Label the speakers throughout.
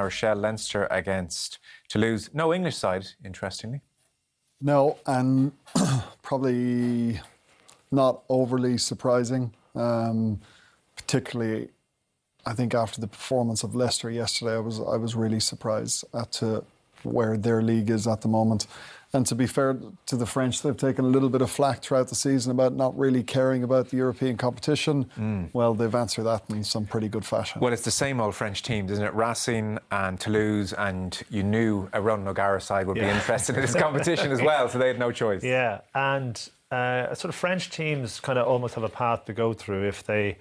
Speaker 1: Rochelle, Leinster against Toulouse. No English side, interestingly.
Speaker 2: No, and probably not overly surprising. Particularly, I think after the performance of Leicester yesterday, I was really surprised at where their league is at the moment. And to be fair to the French, they've taken a little bit of flack throughout the season about not really caring about the European competition. Well, they've answered that in some pretty good fashion.
Speaker 1: Well, it's the same old French teams, isn't it? Racing and Toulouse, and you knew a Ronan O'Gara side would be interested in this competition as well, so they had no choice.
Speaker 3: Yeah, and sort of French teams kind of almost have a path to go through if they...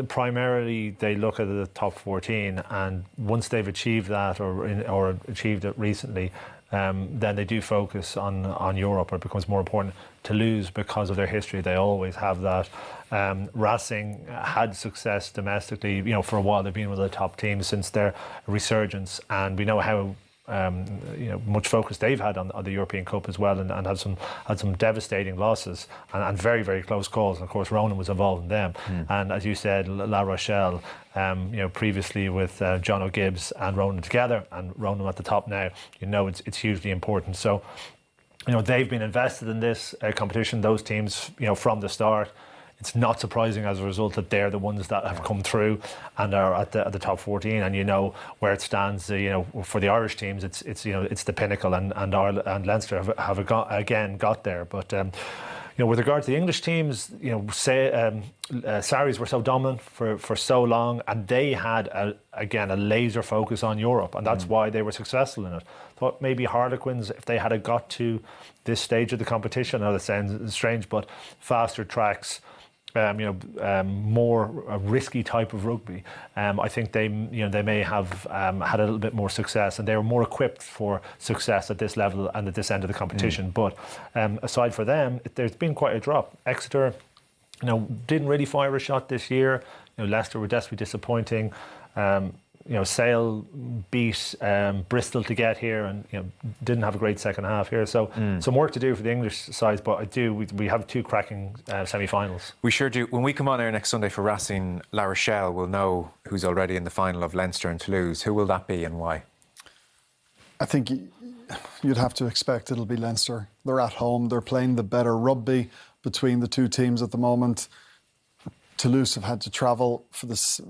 Speaker 3: primarily, they look at the top 14, and once they've achieved that or achieved it recently, then they do focus on Europe, or it becomes more important. Toulouse, because of their history, they always have that. Racing had success domestically. For a while they've been one of the top teams since their resurgence, and we know how much focus they've had on the European Cup as well, and had some devastating losses and very, very close calls. And of course, Ronan was involved in them. And as you said, La Rochelle, previously with John O'Gibbs and Ronan together, and Ronan at the top now, it's hugely important. So, they've been invested in this competition, those teams, from the start. It's not surprising as a result that they're the ones that have come through and are at the top 14, and where it stands. For the Irish teams, it's the pinnacle, and Ireland and Leinster have got there. But with regard to the English teams, Sarries were so dominant for so long, and they had a laser focus on Europe, and that's why they were successful in it. Thought maybe Harlequins, if they had got to this stage of the competition, I know that sounds strange, but faster tracks. More risky type of rugby. I think they may have had a little bit more success, and they were more equipped for success at this level and at this end of the competition. But aside from them, there's been quite a drop. Exeter, didn't really fire a shot this year. Leicester were desperately disappointing. Sale beat Bristol to get here, and didn't have a great second half here. So some work to do for the English sides, but we have two cracking semi-finals.
Speaker 1: We sure do. When we come on air next Sunday for Racing La Rochelle, we'll know who's already in the final of Leinster and Toulouse. Who will that be, and why?
Speaker 2: I think you'd have to expect it'll be Leinster. They're at home. They're playing the better rugby between the two teams at the moment. Toulouse have had to travel for this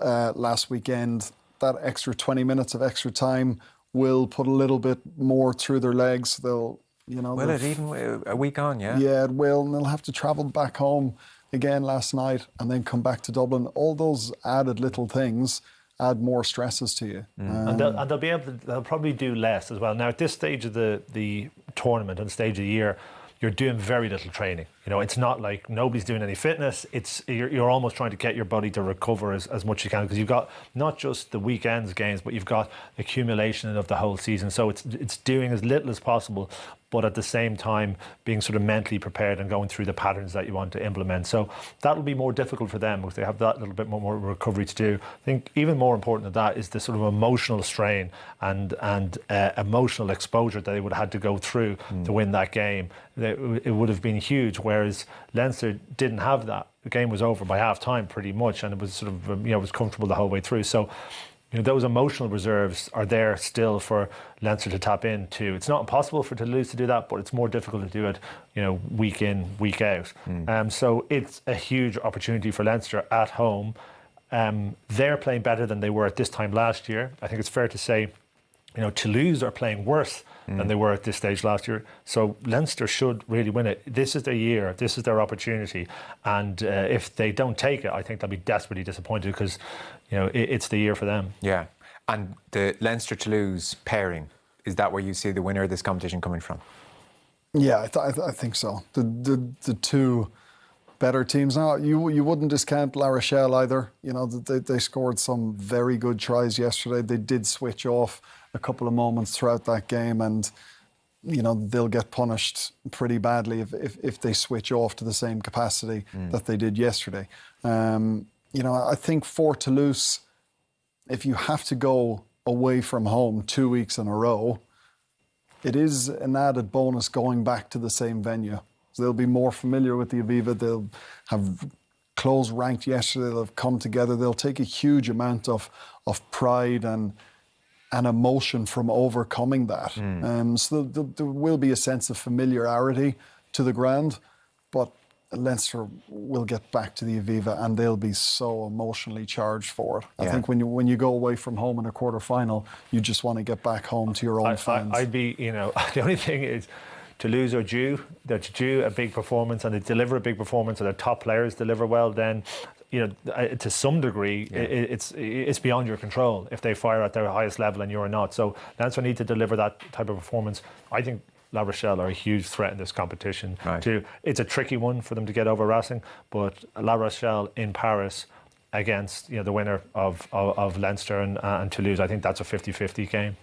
Speaker 2: last weekend. That extra 20 minutes of extra time will put a little bit more through their legs. Will it even
Speaker 1: a week on, yeah?
Speaker 2: Yeah, it will. And they'll have to travel back home again last night and then come back to Dublin. All those added little things add more stresses to you.
Speaker 3: And they'll probably do less as well. Now, at this stage of the tournament and stage of the year, you're doing very little training. It's not like nobody's doing any fitness. You're almost trying to get your body to recover as much as you can, because you've got not just the weekend's games, but you've got accumulation of the whole season. So it's doing as little as possible, but at the same time being sort of mentally prepared and going through the patterns that you want to implement. So that'll be more difficult for them because they have that little bit more recovery to do. I think even more important than that is the sort of emotional strain and emotional exposure that they would have had to go through to win that game. It would have been huge, whereas Leinster didn't have that. The game was over by half time pretty much, and it was sort of it was comfortable the whole way through. So those emotional reserves are there still for Leinster to tap into. It's not impossible for Toulouse to do that, but it's more difficult to do it, week in, week out. So it's a huge opportunity for Leinster at home. They're playing better than they were at this time last year. I think it's fair to say, Toulouse are playing worse than they were at this stage last year. So Leinster should really win it. This is their year. This is their opportunity. And if they don't take it, I think they'll be desperately disappointed because, it's the year for them.
Speaker 1: Yeah. And the Leinster-Toulouse pairing, is that where you see the winner of this competition coming from?
Speaker 2: Yeah, I think so. The two better teams. Now, you wouldn't discount La Rochelle either. They scored some very good tries yesterday. They did switch off a couple of moments throughout that game, and they'll get punished pretty badly if they switch off to the same capacity that they did yesterday. I think for Toulouse, if you have to go away from home 2 weeks in a row, it is an added bonus going back to the same venue. So they'll be more familiar with the Aviva. They'll have close ranked yesterday. They'll have come together. They'll take a huge amount of pride and and emotion from overcoming that. So there will be a sense of familiarity to the ground, but Leinster will get back to the Aviva and they'll be so emotionally charged for it. I think when you go away from home in a quarter-final, you just want to get back home to your own fans.
Speaker 3: I'd be, the only thing is, Toulouse are due a big performance, and they deliver a big performance, and their top players deliver well, then to some degree it's beyond your control if they fire at their highest level and you're not. So Leinster need to deliver that type of performance. I think La Rochelle are a huge threat in this competition.
Speaker 1: Right.
Speaker 3: It's a tricky one for them to get over Racing, but La Rochelle in Paris against the winner of Leinster and Toulouse, I think that's a 50-50 game.